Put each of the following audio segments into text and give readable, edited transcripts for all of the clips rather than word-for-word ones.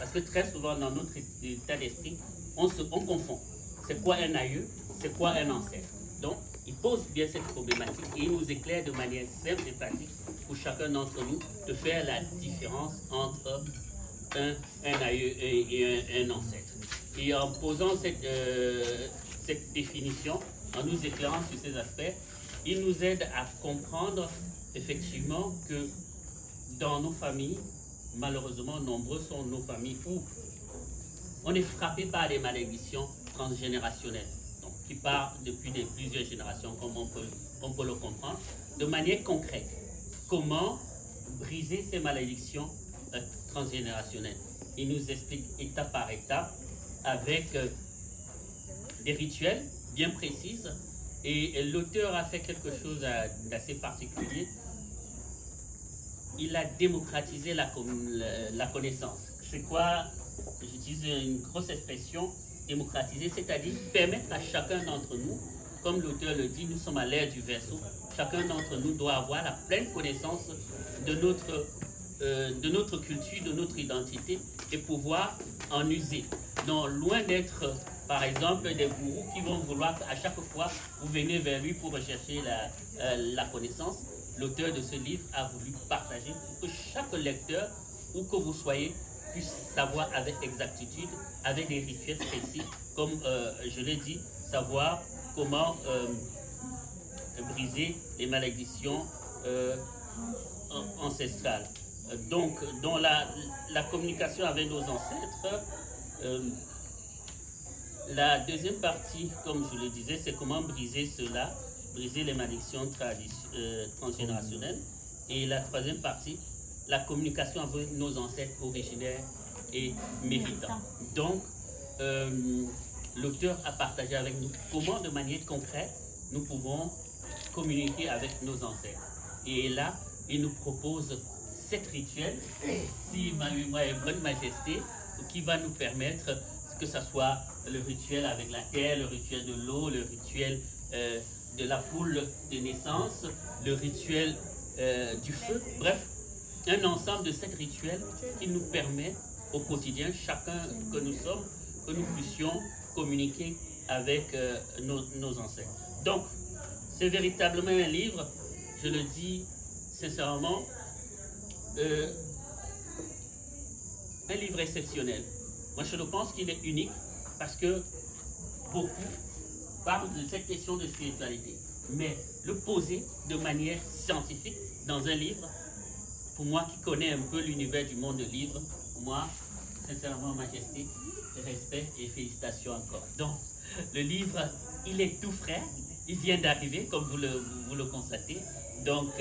Parce que très souvent, dans notre état d'esprit, on confond. C'est quoi un aïeux? C'est quoi un ancêtre? Donc, il pose bien cette problématique et il nous éclaire de manière simple et pratique pour chacun d'entre nous de faire la différence entre un aïeux et un ancêtre. Et en posant cette définition, en nous éclairant sur ces aspects, il nous aide à comprendre effectivement que dans nos familles, malheureusement, nombreuses sont nos familles où on est frappé par des malédictions transgénérationnelles, donc qui partent depuis plusieurs générations, comme on peut le comprendre, de manière concrète. Comment briser ces malédictions transgénérationnelles? Il nous explique étape par étape avec des rituels bien précis, et l'auteur a fait quelque chose d'assez particulier. Il a démocratisé la connaissance. C'est quoi? J'utilise une grosse expression, démocratiser, c'est-à-dire permettre à chacun d'entre nous, comme l'auteur le dit, nous sommes à l'ère du Verseau, chacun d'entre nous doit avoir la pleine connaissance de notre culture, de notre identité, et pouvoir en user. Donc, loin d'être, par exemple, des gourous qui vont vouloir, à chaque fois, vous venez vers lui pour rechercher la connaissance, l'auteur de ce livre a voulu partager pour que chaque lecteur, où que vous soyez, puisse savoir avec exactitude, avec des rituels précis, comme je l'ai dit, savoir comment briser les malédictions ancestrales. Donc, dans la communication avec nos ancêtres, la deuxième partie, comme je le disais, c'est comment briser cela, briser les malédictions transgénérationnelles. Et la troisième partie, la communication avec nos ancêtres originaires et méritants. Donc, l'auteur a partagé avec nous comment, de manière concrète, nous pouvons communiquer avec nos ancêtres. Et là, il nous propose 7 rituels, si ma mémoire est bonne majesté, qui va nous permettre que ce soit le rituel avec la terre, le rituel de l'eau, le rituel de la poule de naissance, le rituel du feu, bref, un ensemble de 7 rituels qui nous permet au quotidien, chacun que nous sommes, que nous puissions communiquer avec nos ancêtres. Donc, c'est véritablement un livre, je le dis sincèrement, un livre exceptionnel. Moi, je pense qu'il est unique parce que beaucoup parlent de cette question de spiritualité. Mais le poser de manière scientifique dans un livre, pour moi qui connais un peu l'univers du monde de livre, pour moi, sincèrement, majesté, respect et félicitations encore. Donc, le livre, il est tout frais, il vient d'arriver, comme vous le constatez. Donc,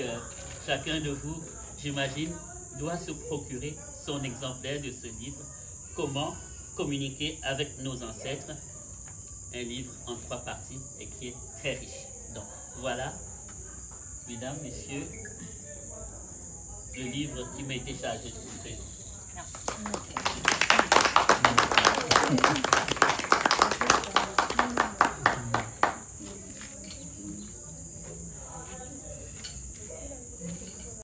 chacun de vous, j'imagine, doit se procurer son exemplaire de ce livre. Comment communiquer avec nos ancêtres, un livre en 3 parties et qui est très riche. Donc voilà, mesdames, messieurs, le livre qui m'a été chargé de vous présenter. Merci.